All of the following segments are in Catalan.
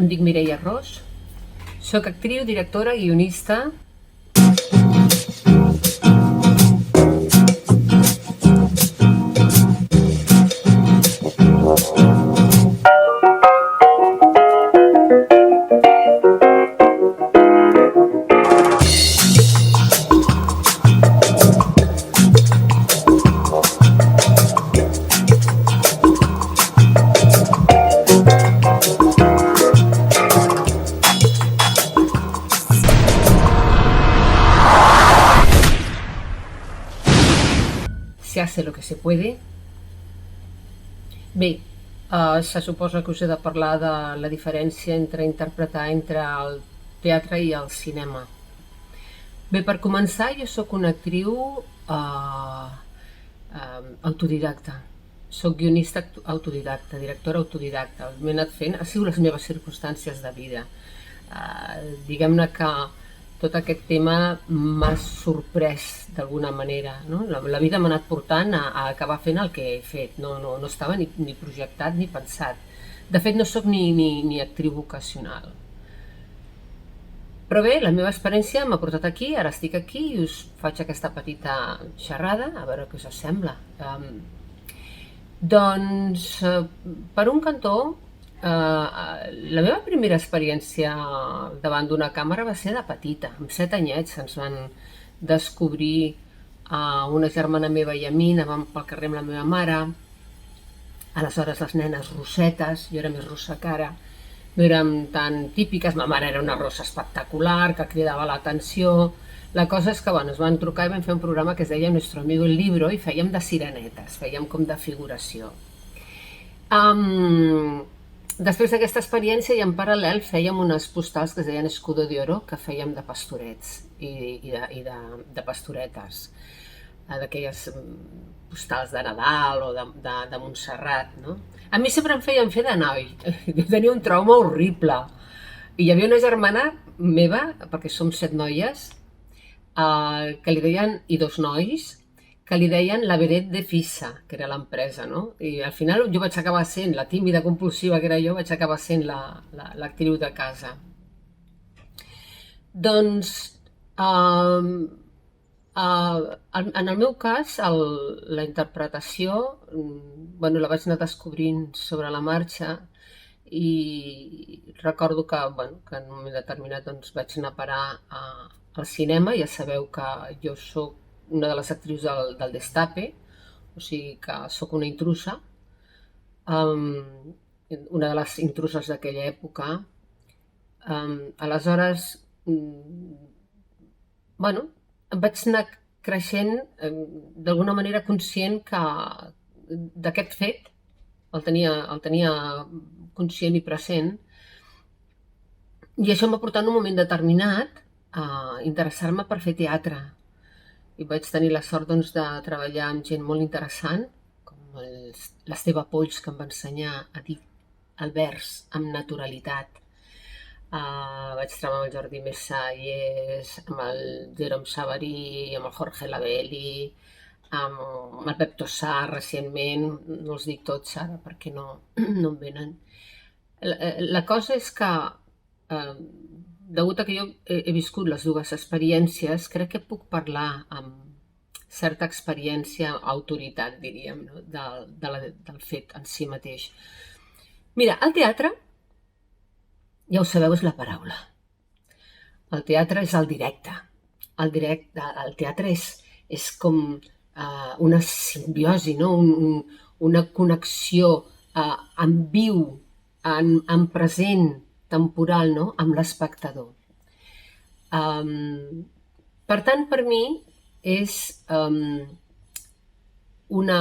Em dic Mireia Ros, soc actriu, directora, guionista. Se hace lo que se puede. Bé, se suposa que us he de parlar de la diferència entre interpretar entre el teatre i el cinema. Bé, per començar, jo sóc una actriu autodidacta. Soc guionista autodidacta, directora autodidacta. M'he anat fent, ha sigut les meves circumstàncies de vida. Diguem-ne que tot aquest tema m'ha sorprès d'alguna manera, no? La vida m'ha anat portant a acabar fent el que he fet, no estava ni projectat ni pensat. De fet, no sóc ni actriu vocacional. Però bé, la meva experiència m'ha portat aquí, ara estic aquí i us faig aquesta petita xerrada, a veure què us sembla. Doncs, per un cantó, la meva primera experiència davant d'una càmera va ser de petita. Amb 7 anyets ens van descobrir una germana meva i a mi, anàvem pel carrer amb la meva mare. Aleshores les nenes rossetes, jo era més rossa que ara, no érem tan típiques, ma mare era una rossa espectacular que cridava l'atenció. La cosa és que es van trucar i vam fer un programa que es deia Nuestro amigo el libro i fèiem de sirenetes, fèiem com de figuració. Després d'aquesta experiència i en paral·lel fèiem unes postals que es deien Escudo de Oro, que fèiem de pastorets i de pastoretes, d'aquelles postals de Nadal o de Montserrat, no? A mi sempre em feien fer de noi, jo tenia un trauma horrible. I hi havia una germana meva, perquè som 7 noies, que li deien, i 2 nois, que li deien la Vedet de Fissa, que era l'empresa, no? I al final jo vaig acabar sent, la tímida compulsiva que era jo, vaig acabar sent l'actriu de casa. Doncs, en el meu cas, la interpretació, la vaig anar descobrint sobre la marxa i recordo que en un moment determinat vaig anar a parar al cinema. Ja sabeu que jo soc una de les actrius del Destape, o sigui que sóc una intrusa, una de les intruses d'aquella època. Aleshores, em vaig anar creixent d'alguna manera conscient d'aquest fet, el tenia conscient i present, i això em va portar en un moment determinat a interessar-me per fer teatre. I vaig tenir la sort de treballar amb gent molt interessant, com l'Esteve Polls, que em va ensenyar a dir el vers amb naturalitat. Vaig treballar amb el Jordi Messayes, amb el Jerome Sabarí, amb el Jorge Labelli, amb el Pep Tossà recentment, no els dic tots ara perquè no em venen. La cosa és que, degut a que jo he viscut les dues experiències, crec que puc parlar amb certa experiència, autoritat, diríem, no? del fet en si mateix. Mira, el teatre, ja ho sabeu, és la paraula. El teatre és el directe. El teatre és com una simbiosi, no? Una connexió en viu, en present, temporal, no? Amb l'espectador. Per tant, per mi és una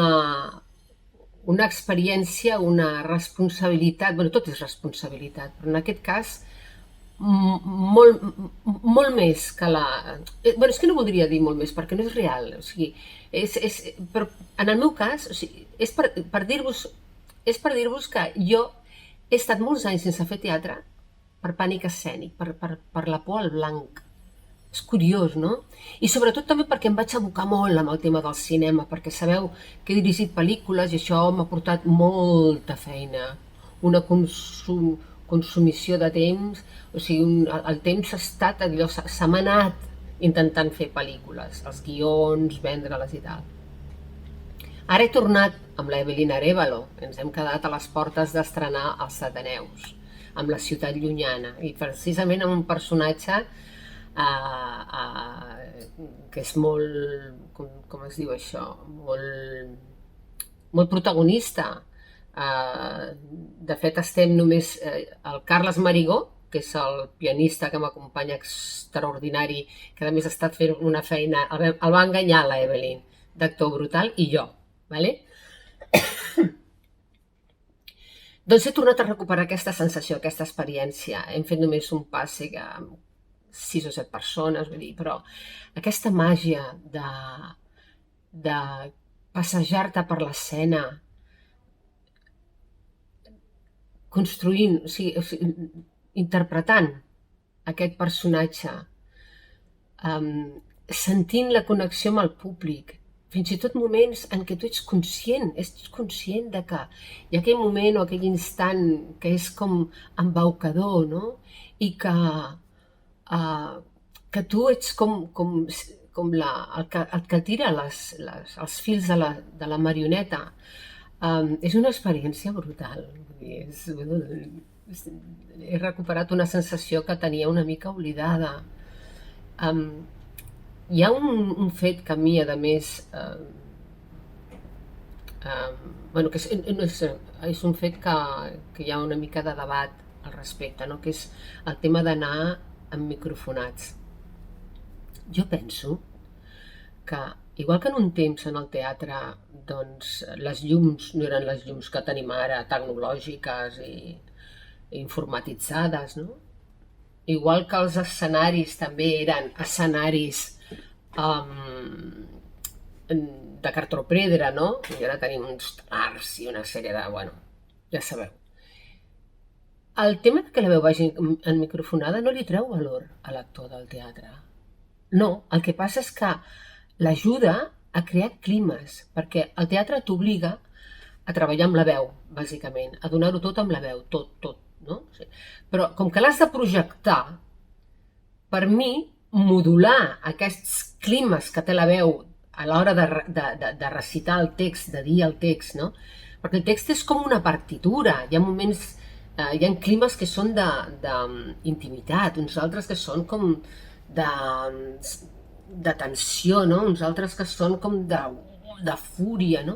experiència, una responsabilitat, tot és responsabilitat, però en aquest cas molt més que la... És que no voldria dir molt més, perquè no és real, o sigui, en el meu cas, és per dir-vos que jo he estat molts anys sense fer teatre per pànic escènic, per la por al blanc. És curiós, no? I sobretot també perquè em vaig abocar molt amb el tema del cinema, perquè sabeu que he dirigit pel·lícules i això m'ha portat molta feina, consumició de temps, o sigui, el temps ha estat allò, s'ha manat intentant fer pel·lícules, els guions, vendre-les i tal. Ara he tornat amb l'Evelyn Arévalo, ens hem quedat a les portes d'estrenar els Ateneus, amb la ciutat llunyana, i precisament amb un personatge que és molt, com es diu això, molt protagonista. De fet, estem només el Carles Marigó, que és el pianista que m'acompanya extraordinari, que a més ha estat fent una feina, el va enganyar la Evelyn, d'actor brutal, i jo, vale? Doncs he tornat a recuperar aquesta sensació, aquesta experiència. Hem fet només un passe amb 6 o 7 persones, vull dir, però aquesta màgia de passejar-te per l'escena, construint, o sigui, interpretant aquest personatge, sentint la connexió amb el públic, fins i tot moments en què tu ets conscient de que hi ha aquell moment o aquell instant que és com embaucador, no? I que tu ets com el que tira els fils de la marioneta. És una experiència brutal. He recuperat una sensació que tenia una mica oblidada. Hi ha un fet que a mi, a més, que és un fet que hi ha una mica de debat al respecte, no? Que és el tema d'anar amb microfonats. Jo penso que, igual que en un temps en el teatre, doncs les llums no eren les llums que tenim ara, tecnològiques i informatitzades, no? Igual que els escenaris també eren escenaris de cartopedra, no? I ara tenim uns telars i una sèrie de... bueno, ja sabeu. El tema que la veu vagi en microfonada no li treu valor a l'actor del teatre. No, el que passa és que l'ajuda a crear climes, perquè el teatre t'obliga a treballar amb la veu, bàsicament, a donar-ho tot amb la veu, tot, no? Però com que l'has de projectar, per mi, modular aquests climes que té la veu a l'hora de recitar el text, de dir el text, no? Perquè el text és com una partitura, hi ha moments, hi ha climes que són d'intimitat, uns altres que són com de tensió, no? Uns altres que són com de fúria, no?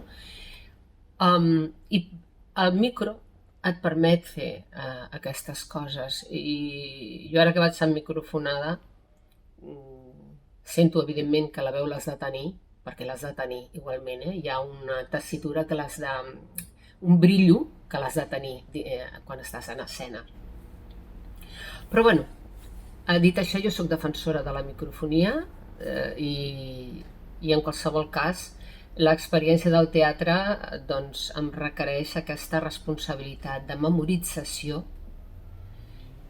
I el micro et permet fer aquestes coses, i jo ara que vaig ser microfonada sento evidentment que la veu l'has de tenir, perquè l'has de tenir igualment, hi ha una tessitura que l'has de... un brillo que l'has de tenir quan estàs en escena. Però bueno, dit això, jo soc defensora de la microfonia i en qualsevol cas l'experiència del teatre doncs em requereix aquesta responsabilitat de memorització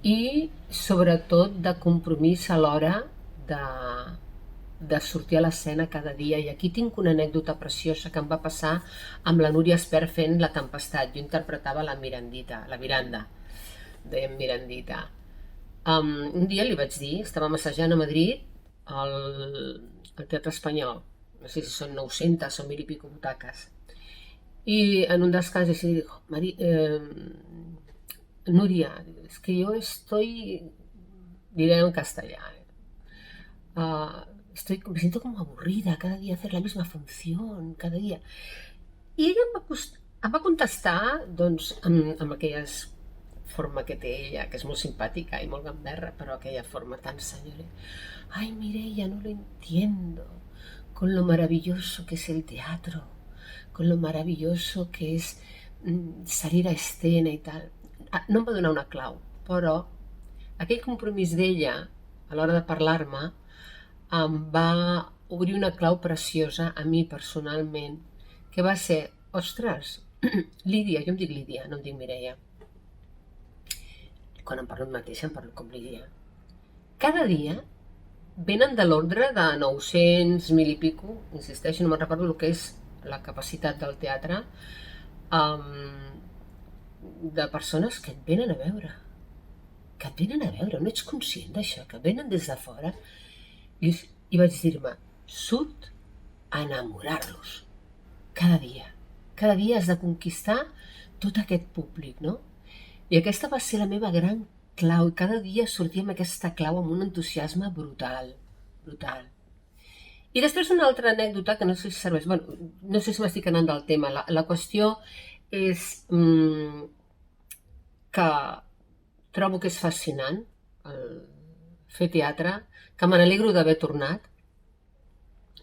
i sobretot de compromís a l'hora de sortir a l'escena cada dia. I aquí tinc una anècdota preciosa que em va passar amb la Núria Espert fent La Tempestat. Jo interpretava la Miranda, dèiem Mirandita. Un dia li vaig dir, estava assajant a Madrid al Teatre Espanyol, no sé si són 900 o 1000 i pico butaques, y en un descanso y dijo, Nuria, es que yo estoy, diré en castellano, me siento como aburrida cada día hacer la misma función, cada día. I ella em va contestar doncs, amb aquella forma que té ella, que és molt simpàtica i molt gamberra, però aquella forma tan senyora. Ay, Mireia, no lo entiendo, con lo maravilloso que es el teatro, con lo maravilloso que es salir a escena i tal. No em va donar una clau, però aquell compromís d'ella a l'hora de parlar-me em va obrir una clau preciosa a mi personalment, que va ser, ostres, Lídia, jo em dic Lídia, no em dic Mireia. Quan em parlo amb mateixa em parlo com Lídia. Cada dia venen de l'ordre de 900, 1000 i pico, insisteixo, no me'n recordo el que és la capacitat del teatre, de persones que et venen a veure. que et venen a veure, no ets conscient d'això, que venen des de fora. I vaig dir-me, surt a enamorar-los. Cada dia has de conquistar tot aquest públic, no? I aquesta va ser la meva gran clau, i cada dia sortia amb aquesta clau amb un entusiasme brutal. I després una altra anècdota que no sé si serveix, bueno, no sé si m'estic anant del tema, la qüestió és que trobo que és fascinant fer teatre, que me n'alegro d'haver tornat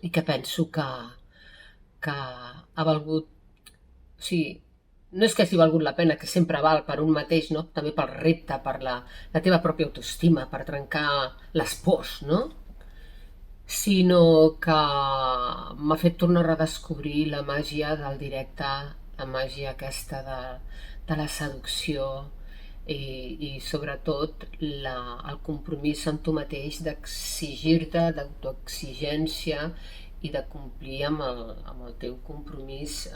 i que penso que ha valgut, o sigui, no és que hagi valgut la pena, que sempre val per un mateix, no? També pel repte, per la teva pròpia autoestima, per trencar les pors, no? Sinó que m'ha fet tornar a redescobrir la màgia del directe, la màgia aquesta de la seducció i sobretot el compromís amb tu mateix d'exigir-te, d'autoexigència i de complir amb el teu compromís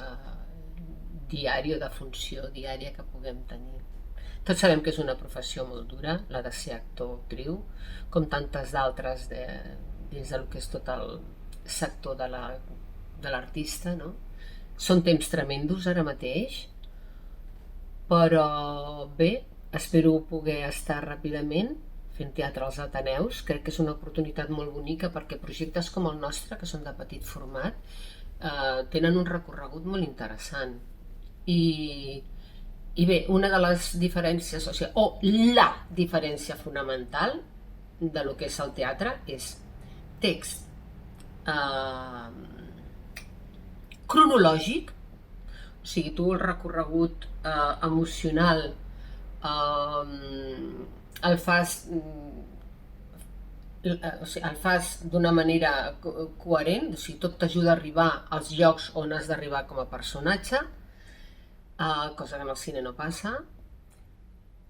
diari o de funció diària que puguem tenir. Tots sabem que és una professió molt dura, la de ser actor o actriu, com tantes d'altres dins del que és tot el sector de l'artista, no? Són temps tremendos ara mateix, però bé, espero poder estar ràpidament fent teatre als Ateneus. Crec que és una oportunitat molt bonica perquè projectes com el nostre, que són de petit format, tenen un recorregut molt interessant. I bé, una de les diferències, o la diferència fonamental de lo que és el teatre és text cronològic, o sigui, tu el recorregut emocional el fas d'una manera coherent, o sigui, tot t'ajuda a arribar als llocs on has d'arribar com a personatge, cosa que en el cine no passa.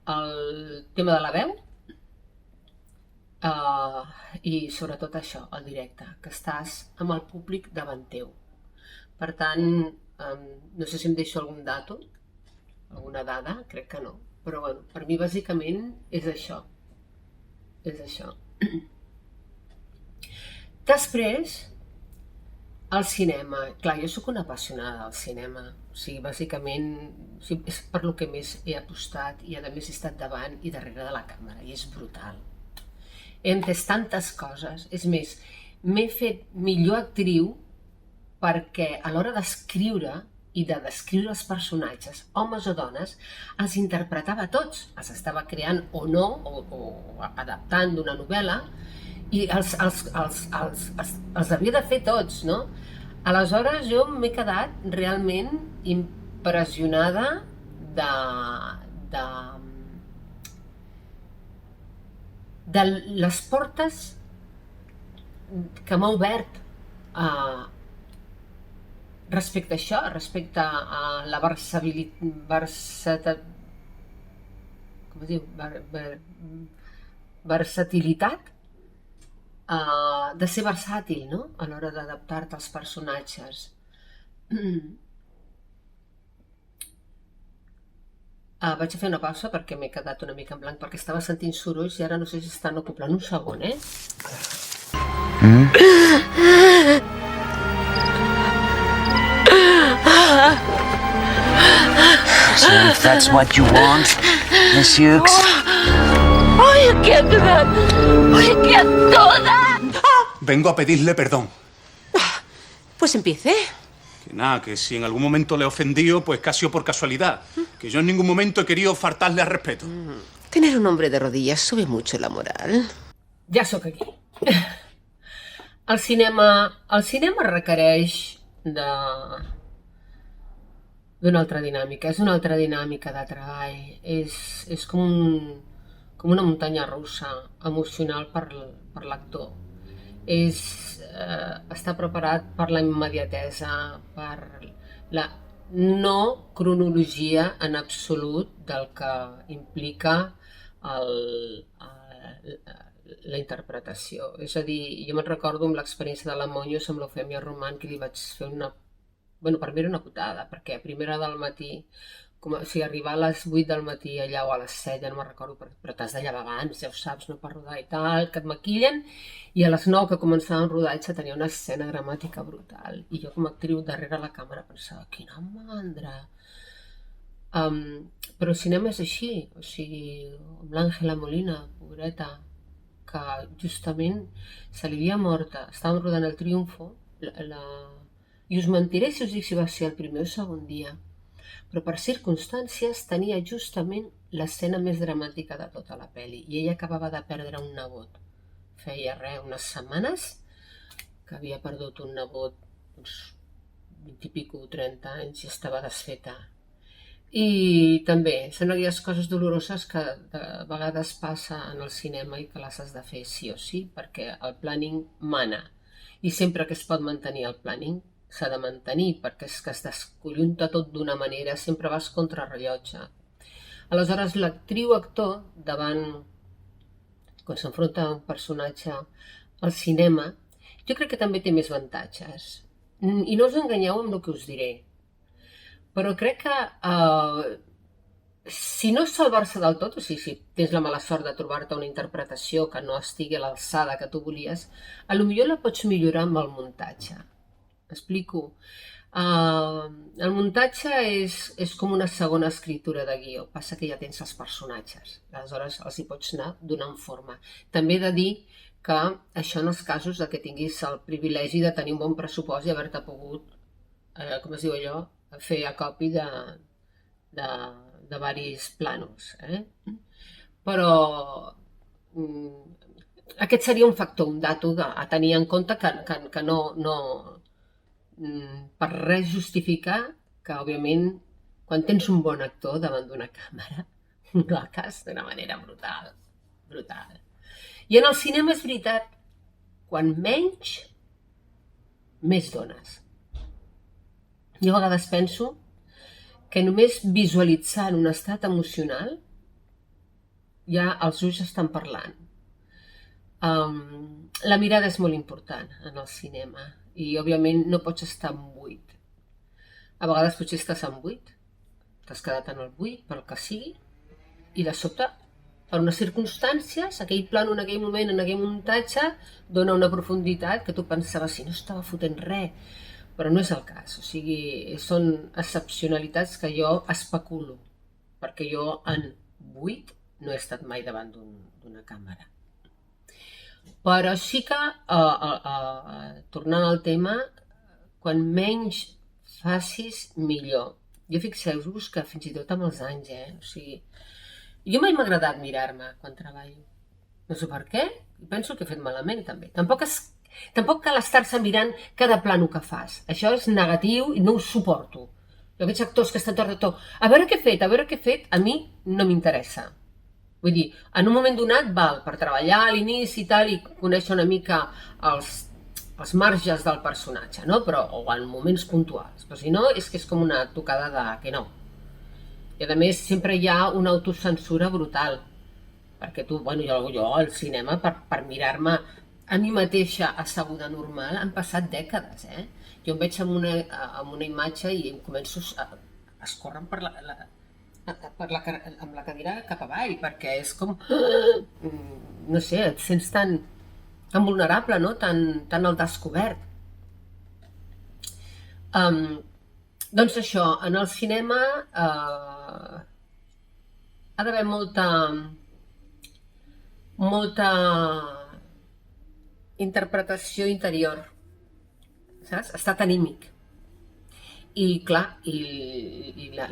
El tema de la veu i sobretot això, el directe, que estàs amb el públic davant teu. Per tant, no sé si em deixo algun dato, alguna dada, crec que no, però bueno, per mi bàsicament és això. Després, el cinema. Clar, jo sóc una apassionada del cinema, o sigui, bàsicament és per lo que més he apostat i a més he estat davant i darrere de la càmera, i és brutal. He entès tantes coses, és més, m'he fet millor actriu perquè a l'hora d'escriure i de descriure els personatges, homes o dones, els interpretava tots, els estava creant o no, o adaptant d'una novel·la, i els havia de fer tots, no? Aleshores jo m'he quedat realment impressionada de les portes que m'ha obert respecte a això, respecte a la versatilitat de ser versàtil, no? A l'hora d'adaptar-te als personatges. Vaig a fer una pausa perquè m'he quedat una mica en blanc perquè estava sentint sorolls i ara no sé si estan acoplant un segon, So if that's what you want, Miss Hughes. ¡Ay, quieto! ¡Ay, toda! Vengo a pedirle perdón. Pues empiece. Que nada, que si en algún momento le he ofendido, pues casi o por casualidad. Que yo en ningún momento he querido faltarle al respeto. Tener un hombre de rodillas sube mucho la moral. Ja sóc aquí. El cinema requereix d'una altra dinàmica, és una altra dinàmica de treball, és com una muntanya russa emocional per l'actor. Està preparat per la immediatesa, per la no cronologia en absolut del que implica la interpretació. És a dir, jo me'n recordo amb l'experiència de la Monyos amb l'Eufèmia Román, que li vaig fer per mi era una putada, perquè a primera hora del matí o sigui, arribar a les 8 del matí allà o a les 7, ja no me'n recordo, però t'has de llevar abans, ja ho saps, no, per rodar i tal, que et maquillen, i a les 9 que començava el rodatge tenia una escena gramàtica brutal, i jo com a actriu darrere la càmera pensava, quina mandra. Però el cinema és així, o sigui, amb l'Àngela Molina, pobreta, que justament se li havia morta, estàvem rodant el Triunfo, i us mentiré si us dic si va ser el primer o segon dia, però per circumstàncies tenia justament l'escena més dramàtica de tota la pel·li i ella acabava de perdre un nebot. Feia unes setmanes que havia perdut un nebot, uns 20 i pico, 30 anys, i estava desfeta. I també són aquelles coses doloroses que de vegades passa en el cinema i que les has de fer sí o sí, perquè el planning mana. I sempre que es pot mantenir el planning, s'ha de mantenir, perquè és que es descollunta tot d'una manera, sempre vas contra rellotge. Aleshores, l'actriu actor, quan s'enfronta a un personatge al cinema, jo crec que també té més avantatges. I no us enganyeu amb el que us diré, però crec que si no és salvar-se del tot, o sigui, si tens la mala sort de trobar-te una interpretació que no estigui a l'alçada que tu volies, potser la pots millorar amb el muntatge. M'explico. El muntatge és com una segona escritura de guió, passa que ja tens els personatges, aleshores els hi pots anar donant forma. També he de dir que això en els casos que tinguis el privilegi de tenir un bon pressupost i haver-te pogut, com es diu allò, fer a copi de varis planos. Però aquest seria un factor, un dato a tenir en compte que no per res justificar que, òbviament, quan tens un bon actor davant d'una càmera, ho acas d'una manera brutal, brutal. I en el cinema és veritat, quan menys, més dones. Jo a vegades penso que només visualitzant un estat emocional ja els ulls estan parlant. La mirada és molt important en el cinema i, òbviament, no pots estar en buit. A vegades potser estàs en buit, t'has quedat en el buit pel que sigui, i de sobte, per unes circumstàncies, aquell plano en aquell moment, en aquell muntatge, dona una profunditat que tu pensaves si no estava fotent res, però no és el cas. O sigui, són excepcionalitats que jo especulo, perquè jo en buit no he estat mai davant d'una càmera. Però sí que, tornant al tema, quan menys facis, millor. Jo fixeu-vos que fins i tot amb els anys, o sigui, jo mai m'ha agradat mirar-me quan treballo. No sé per què, penso que he fet malament també. Tampoc cal estar-se mirant cada plano que fas. Això és negatiu i no ho suporto. Jo aquests actors que estan tot, a veure què he fet, a mi no m'interessa. Vull dir, en un moment donat val per treballar a l'inici i tal i conèixer una mica els marges del personatge, no? Però, o en moments puntuals. Però si no, és que és com una tocada de que no. I a més, sempre hi ha una autocensura brutal. Perquè tu, jo al cinema, per mirar-me a mi mateixa asseguda normal, han passat dècades, Jo em veig amb una imatge i em començo a escórrer amb la cadira cap avall, perquè és com, no sé, et sents tan vulnerable, no? Tan al descobert. Doncs això, en el cinema ha d'haver molta interpretació interior, saps? Estat anímic. I clar,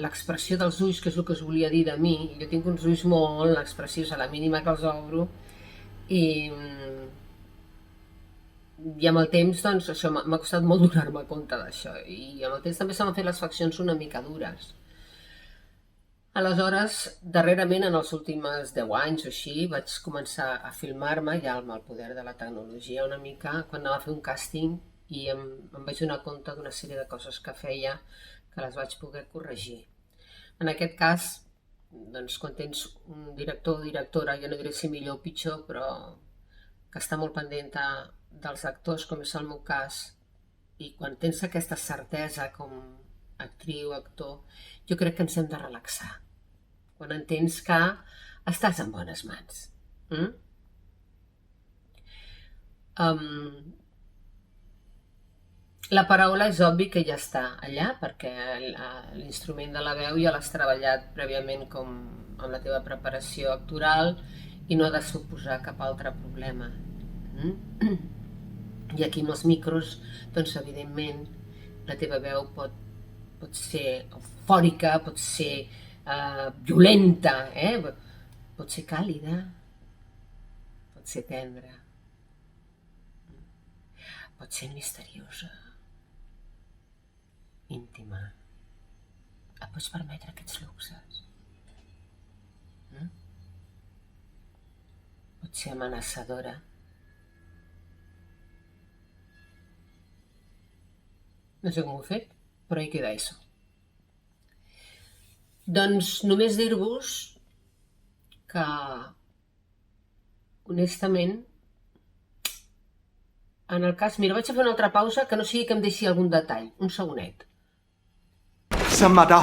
l'expressió dels ulls, que és el que us volia dir de mi, jo tinc uns ulls molt expressius, a la mínima que els obro, i amb el temps, doncs, això m'ha costat molt donar-me compte d'això, i amb el temps també se m'han fet les faccions una mica dures. Aleshores, darrerament, en els últims 10 anys o així, vaig començar a filmar-me, ja amb el poder de la tecnologia una mica, quan anava a fer un càsting, i em vaig donar compte d'una sèrie de coses que feia que les vaig poder corregir. En aquest cas, doncs, quan tens un director o directora, ja no diré si millor o pitjor, però que està molt pendent dels actors, com és el meu cas, i quan tens aquesta certesa com actriu, actor, jo crec que ens hem de relaxar quan entens que estàs en bones mans. La paraula és obvi que ja està allà, perquè l'instrument de la veu ja l'has treballat prèviament com amb la teva preparació actoral i no ha de suposar cap altre problema. I aquí amb els micros, doncs evidentment la teva veu pot ser eufòrica, pot ser violenta, pot ser càlida, pot ser tendra, pot ser misteriosa, íntima. Et pots permetre aquests luxes. Pot ser amenaçadora. No sé com ho he fet, però hi queda això. Doncs només dir-vos que, honestament, en el cas... Mira, vaig a fer una altra pausa que no sigui que em deixi algun detall. Un segonet. 什么的？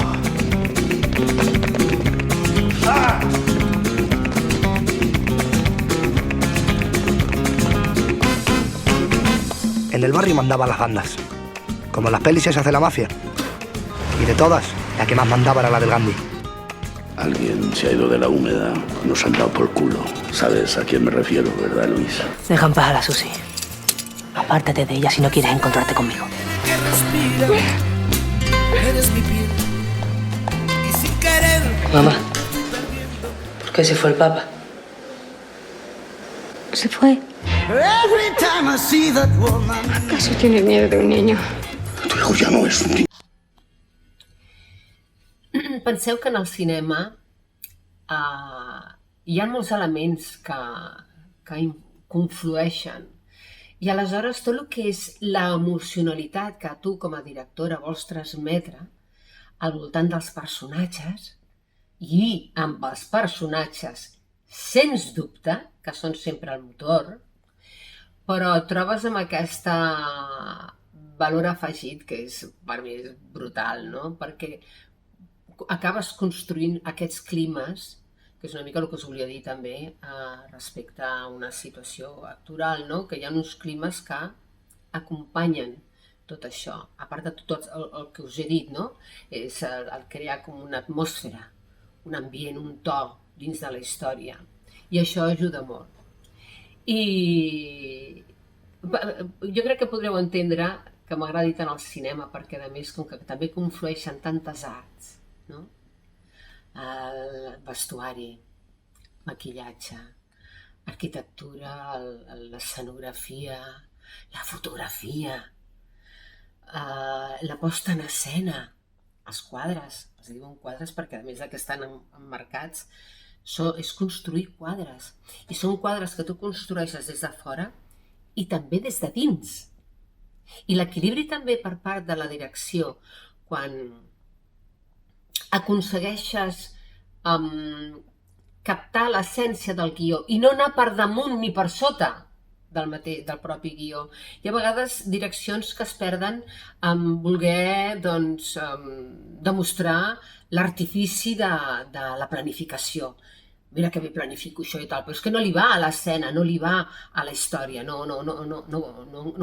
En el barrio mandaba las bandas. Como en las pelis esas de la mafia. Y de todas, la que más mandaba era la del Gandhi. Alguien se ha ido de la húmeda, nos han dado por culo. ¿Sabes a quién me refiero, verdad, Luis? Deja en paz a la Susi. Apártate de ella si no quieres encontrarte conmigo. Mamá, ¿por qué se fue el Papa? Se fue. ¿Acaso tienes miedo de un niño? Tu hijo ya no es un niño. Penseu que en el cinema hi ha molts elements que conflueixen i aleshores tot el que és l'emocionalitat que tu com a directora vols transmetre al voltant dels personatges i amb els personatges, sens dubte, que són sempre el motor, però et trobes amb aquesta valor afegit que és, per mi, és brutal, no? Perquè acabes construint aquests climes, que és una mica el que us volia dir també respecte a una situació actoral, no? Que hi ha uns climes que acompanyen tot això, a part de tot el que us he dit, no? És el crear com una atmosfera, un ambient, un to dins de la història, i això ajuda molt. I jo crec que podreu entendre que m'agradi tant el cinema, perquè a més com que també conflueixen tantes arts, no? El vestuari, maquillatge, arquitectura, l'escenografia, la fotografia, la posta en escena, els quadres, es diuen quadres perquè a més que estan emmarcats, és construir quadres, i són quadres que tu construeixes des de fora i també des de dins. I l'equilibri també per part de la direcció, quan aconsegueixes captar l'essència del guió i no anar per damunt ni per sota del propi guió. Hi ha vegades direccions que es perden en voler demostrar l'artifici de la planificació. Mira que bé planifico això i tal, però és que no li va a l'escena, no li va a la història, no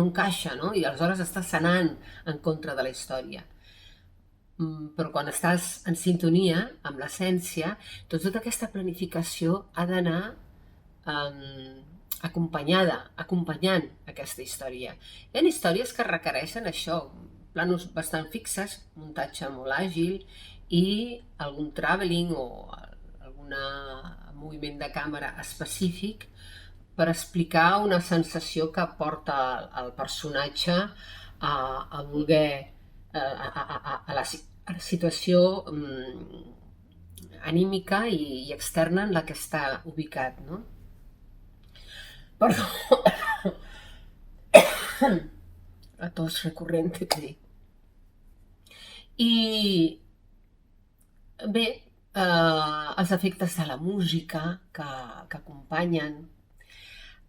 encaixa, no? I aleshores estàs anant en contra de la història. Però quan estàs en sintonia amb l'essència, doncs tota aquesta planificació ha d'anar acompanyant aquesta història. Hi ha històries que requereixen això, planos bastant fixes, muntatge molt àgil i algun travelling o algun moviment de càmera específic per explicar una sensació que porta el personatge a voler a la situació anímica i externa en la que està ubicat, no? Perdó. La tos recurrent que dic. I bé, els efectes de la música que acompanyen,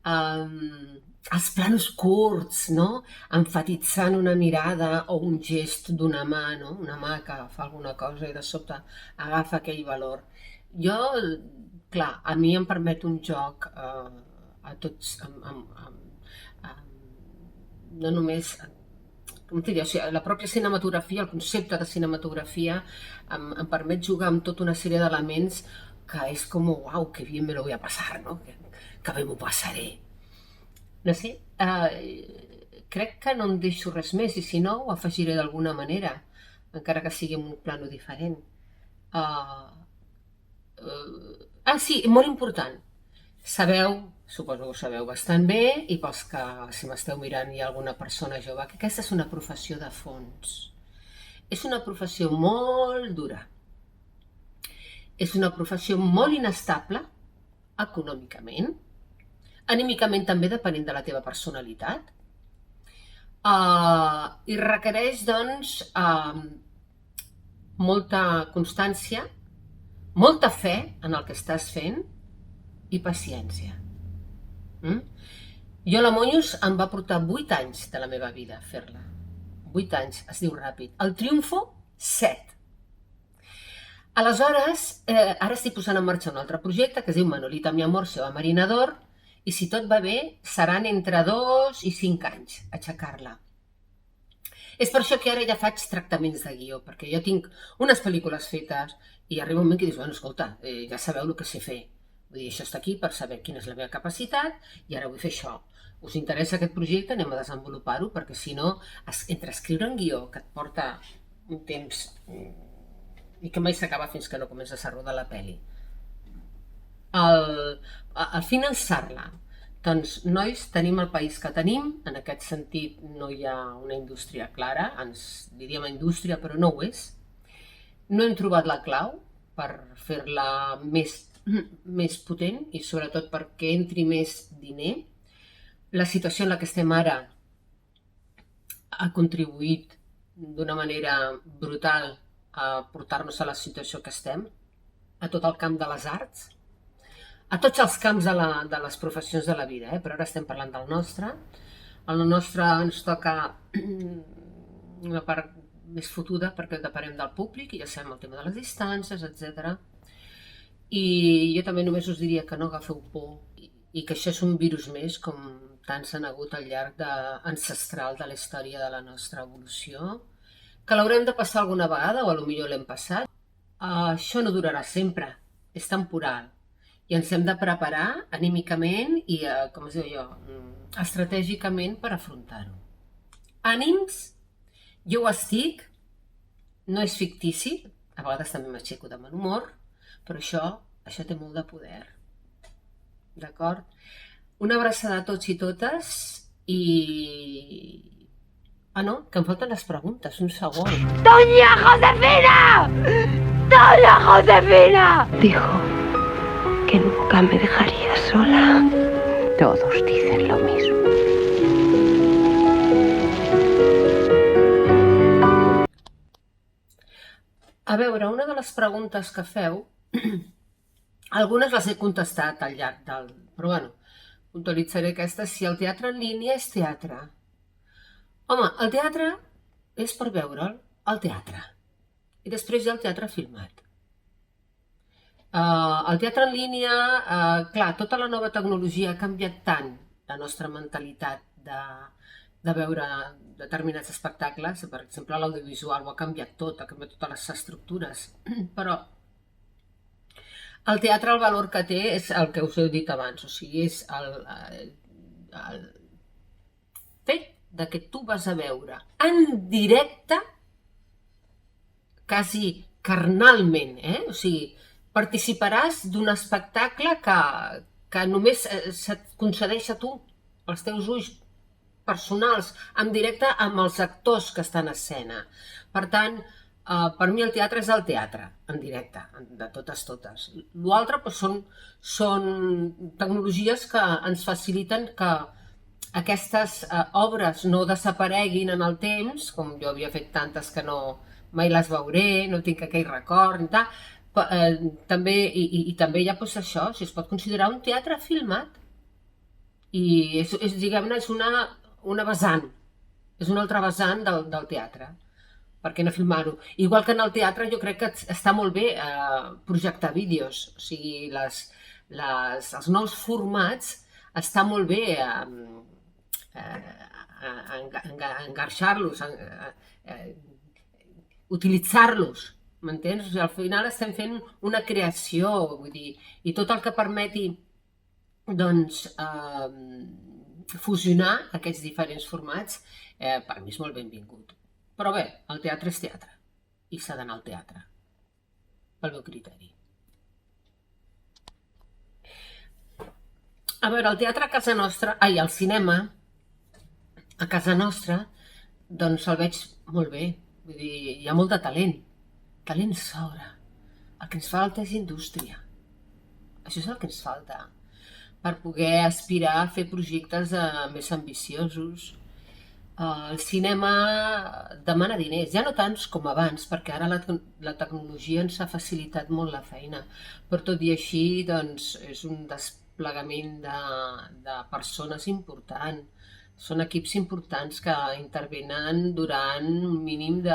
els planos curts, no? Emfatitzant una mirada o un gest d'una mà, no? Una mà que fa alguna cosa i de sobte agafa aquell valor. Jo, clar, a mi em permet un joc a tots, no només, com t'ho diria, o sigui, la pròpia cinematografia, el concepte de cinematografia em permet jugar amb tota una sèrie d'elements que és com, uau, que bien me lo voy a pasar, no? Que bé m'ho passaré. No sé, crec que no em deixo res més, i si no, ho afegiré d'alguna manera, encara que sigui en un plano diferent. Sí, molt important. Sabeu, suposo que ho sabeu bastant bé, i pels que, si m'esteu mirant, hi ha alguna persona jove, que aquesta és una professió de fons. És una professió molt dura. És una professió molt inestable, econòmicament, anímicament també depenent de la teva personalitat, i requereix, doncs, molta constància, molta fe en el que estàs fent i paciència. Jo la Monyos em va portar 8 anys de la meva vida fer-la. 8 anys, es diu ràpid. El Triunfo, 7. Aleshores, ara estic posant en marxa un altre projecte que es diu Manolita mi amor se va a Marinador, i si tot va bé, seran entre 2 i 5 anys aixecar-la. És per això que ara ja faig tractaments de guió, perquè jo tinc unes pel·lícules fetes i arriba un moment que dius, bueno, escolta, ja sabeu el que sé fer. Vull dir, això està aquí per saber quina és la meva capacitat i ara vull fer això. Us interessa aquest projecte? Anem a desenvolupar-ho, perquè si no, entre escriure un guió que et porta un temps i que mai s'acaba fins que no comences a rodar la pel·li. Al finançar-la, doncs, nois, tenim el país que tenim, en aquest sentit no hi ha una indústria clara, ens diríem indústria, però no ho és. No hem trobat la clau per fer-la més potent i sobretot perquè entri més diner. La situació en la que estem ara ha contribuït d'una manera brutal a portar-nos a la situació que estem, a tot el camp de les arts, a tots els camps de les professions de la vida, però ara estem parlant del nostre. El nostre ens toca una part més fotuda perquè depenem del públic i ja sabem el tema de les distàncies, etc. I jo també només us diria que no agafeu por i que això és un virus més, com tants han hagut al llarg ancestral de la història de la nostra evolució, que l'haurem de passar alguna vegada o potser l'hem passat. Això no durarà sempre, és temporal. I ens hem de preparar anímicament i, com es diu jo, estratègicament per afrontar-ho. Ànims, jo ho estic, no és fictici, a vegades també m'aixeco de mal humor, però això té molt de poder. D'acord? Una abraçada a tots i totes i... no, que em falten les preguntes, un segon. ¡Doña Josefina! ¡Doña Josefina! Dijo que nunca me dejaría sola. Todos dicen lo mismo. A veure, una de les preguntes que feu, algunes les he contestat al llarg del... Però bueno, puntualitzaré aquesta, si el teatre en línia és teatre. Home, el teatre és per veure'l al teatre. I després hi ha el teatre filmat. El teatre en línia, clar, tota la nova tecnologia ha canviat tant la nostra mentalitat de veure determinats espectacles. Per exemple, l'audiovisual ho ha canviat tot, ha canviat totes les estructures. Però el teatre, el valor que té és el que us he dit abans, o sigui, és el fet de que tu vas a veure en directe, quasi carnalment, o sigui, participaràs d'un espectacle que només se't concedeix a tu, els teus ulls personals, en directe amb els actors que estan a escena. Per tant, per mi el teatre és el teatre, en directe, de totes. L'altre són tecnologies que ens faciliten que aquestes obres no desapareguin en el temps, com jo havia fet tantes que mai les veuré, no tinc aquell record i tal. També hi ha això, si es pot considerar un teatre filmat. I diguem-ne, és una vessant, és una altra vessant del teatre. Per què no filmar-ho? Igual que en el teatre jo crec que està molt bé projectar vídeos, o sigui, els nous formats està molt bé engarxar-los, utilitzar-los, m'entens? O sigui, al final estem fent una creació, vull dir, i tot el que permeti doncs fusionar aquests diferents formats per mi és molt benvingut. Però bé, el teatre és teatre i s'ha d'anar al teatre, pel meu criteri. A veure, el teatre a casa nostra, el cinema a casa nostra, doncs el veig molt bé. Vull dir, hi ha molt de talent sobra. El que ens falta és indústria. Això és el que ens falta per poder aspirar a fer projectes més ambiciosos. El cinema demana diners, ja no tants com abans, perquè ara la tecnologia ens ha facilitat molt la feina, però tot i així doncs, és un desplegament de persones important. Són equips importants que intervenen durant un mínim de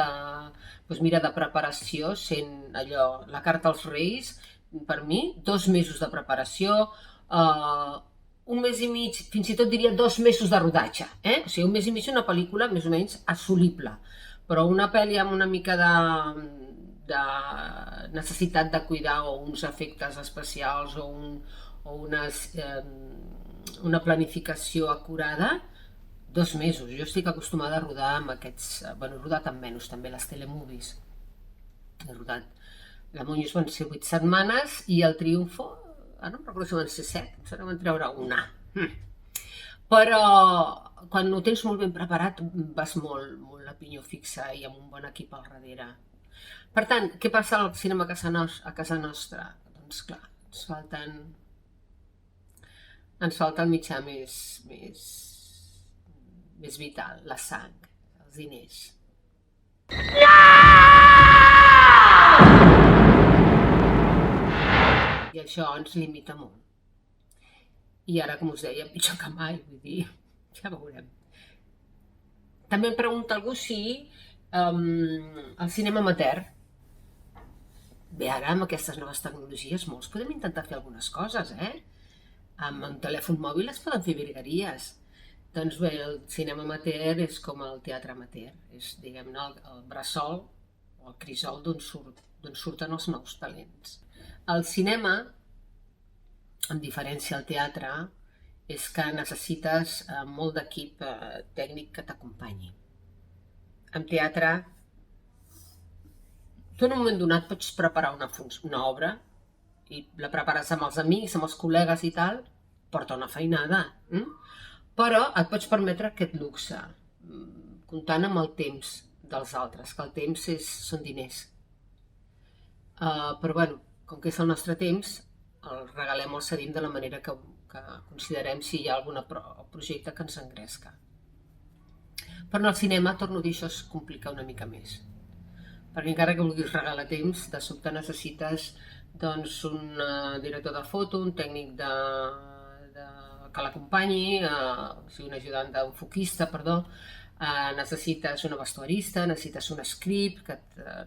preparació, sent allò, la carta als Reis, per mi, 2 mesos de preparació, un mes i mig, fins i tot diria 2 mesos de rodatge, O sigui, un mes i mig una pel·lícula més o menys assolible, però una pel·li amb una mica de necessitat de cuidar o uns efectes especials o una planificació acurada, 2 mesos. Jo estic acostumada a rodar amb aquests... Bueno, he rodat amb menys, també, les telemovies. He rodat... La Monjos van ser 8 setmanes i el Triunfo, ara no recordo si van ser 7, se n'han treure una. Però quan ho tens molt ben preparat vas molt a pinyó fixa i amb un bon equip al darrere. Per tant, què passa al cinema a casa nostra? Doncs clar, ens falta el mitjà més vital, la sang, els diners. I això ens limita molt. I ara, com us deia, pitjor que mai, vull dir, ja veurem. També em pregunta algú si el cinema amateur, bé, ara amb aquestes noves tecnologies molts podem intentar fer algunes coses, Amb un telèfon mòbil es poden fer virgueries. Doncs bé, el cinema amateur és com el teatre amateur, és, diguem-ne, el bressol o el crisol d'on surten els nous talents. El cinema, en diferència al teatre, és que necessites molt d'equip tècnic que t'acompanyi. En teatre, tu en un moment donat pots preparar una obra i la prepares amb els amics, amb els col·legues i tal, porta una feinada, però et pots permetre aquest luxe, comptant amb el temps dels altres, que el temps són diners. Però bueno, com que és el nostre temps, el regalem o el cedim de la manera que considerem si hi ha algun projecte que ens engresca. Però en el cinema, torno a dir, això es complica una mica més. Perquè encara que vulguis regalar temps, de sobte necessites un director de foto, un tècnic que l'acompanyi, un ajudant d'enfoquista, necessites una vestuarista, necessites un script que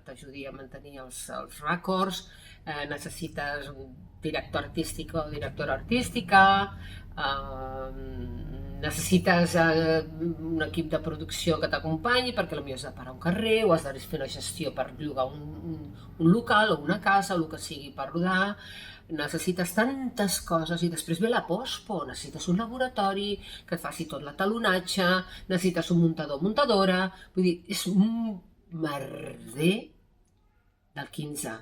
t'ajudi a mantenir els ràcords, necessites un director artístic o directora artística, necessites un equip de producció que t'acompanyi perquè potser has de parar un carrer o has de fer una gestió per llogar un local o una casa o el que sigui per rodar. Necessites tantes coses i després ve la pospo, necessites un laboratori que et faci tot l'etalonatge, necessites un muntador o muntadora, vull dir, és un merder del 15.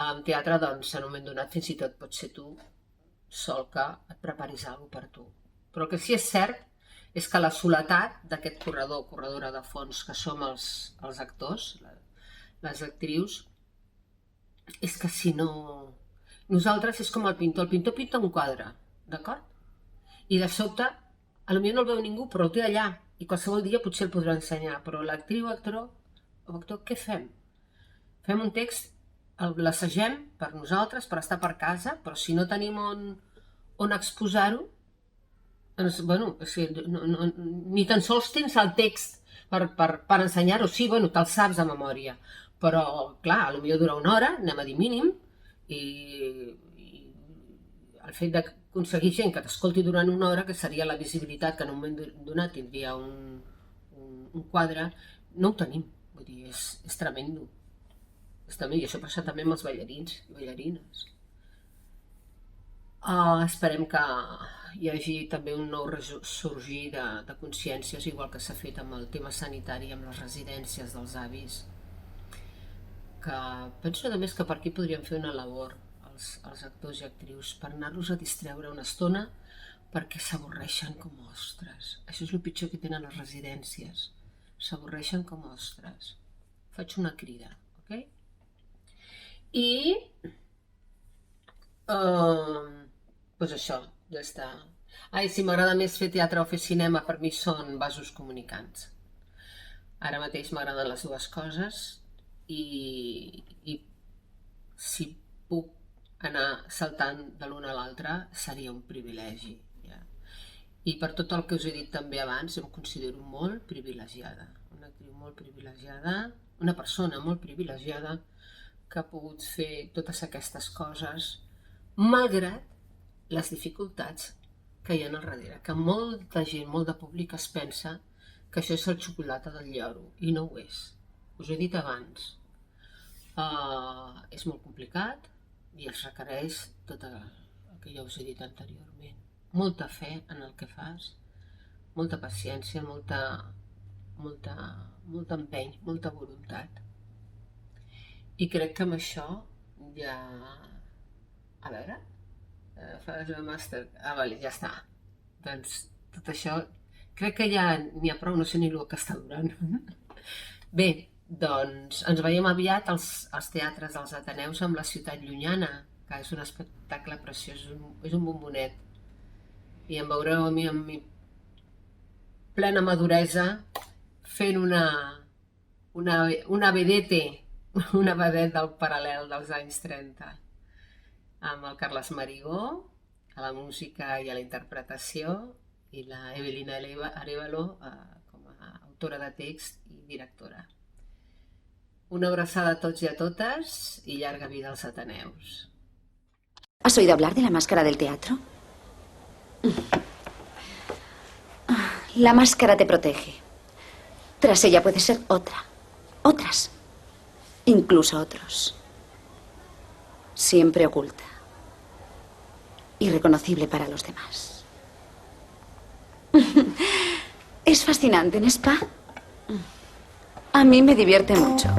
En teatre, doncs, en un moment donat, fins i tot pots ser tu sol que et preparis alguna cosa per tu. Però el que sí que és cert és que la soledat d'aquest corredor o corredora de fons que som els actors, les actrius, és que si no... Nosaltres és com el pintor pinta un quadre, d'acord? I de sobte, potser no el veu ningú, però el té allà, i qualsevol dia potser el podrà ensenyar, però l'actriu o actor, què fem? Fem un text, l'assagem per nosaltres, per estar per casa, però si no tenim on exposar-ho, Bueno, ni tan sols tens el text per ensenyar-ho. Sí, bueno, te'l saps de memòria, però, clar, potser dura 1 hora, anem a dir mínim, i el fet d'aconseguir gent que t'escolti durant 1 hora, que seria la visibilitat que en un moment donat tindria un quadre, no ho tenim. Vull dir, és tremendo. I això passa també amb els ballarins i ballarines. Esperem que hi hagi també un nou ressorgir de consciències, igual que s'ha fet amb el tema sanitari, amb les residències dels avis, que penso a més que per aquí podríem fer una labor els actors i actrius per anar-los a distreure una estona, perquè s'avorreixen com ostres. Això és el pitjor que tenen les residències, s'avorreixen com ostres. Faig una crida, ok? I doncs això, ja està. Ai, si m'agrada més fer teatre o fer cinema, per mi són vasos comunicants. Ara mateix m'agraden les dues coses i si puc anar saltant de l'una a l'altra seria un privilegi. I per tot el que us he dit també abans, em considero molt privilegiada. Una actriu molt privilegiada, una persona molt privilegiada que ha pogut fer totes aquestes coses malgrat les dificultats que hi ha al darrere, que molta gent, molt de públic es pensa que això és el xocolata del lloro, i no ho és. Us ho he dit abans. És molt complicat i es requereix tot el que ja us he dit anteriorment. Molta fe en el que fas, molta paciència, molt empeny, molta voluntat. I crec que amb això ja... A veure... Fas el màster... Vale, ja està. Doncs tot això... Crec que ja n'hi ha prou, no sé ni el que està durant. Bé, doncs ens veiem aviat als teatres dels Ateneus amb La ciutat llunyana, que és un espectacle preciós, és un bombonet. I em veureu a mi amb mi plena maduresa fent una vedette, una vedette del paral·lel dels anys 30, amb el Carles Marigó, a la música i a la interpretació, i la Evelina Arévalo com a autora de text i directora. Una abraçada a tots i a totes i llarga vida als Ateneus. ¿Has oído hablar de la máscara del teatro? La máscara te protege. Tras ella puede ser otra, otras, incluso otros. Siempre oculta, irreconocible para los demás. Es fascinante, ¿no es, Pa? A mí me divierte mucho.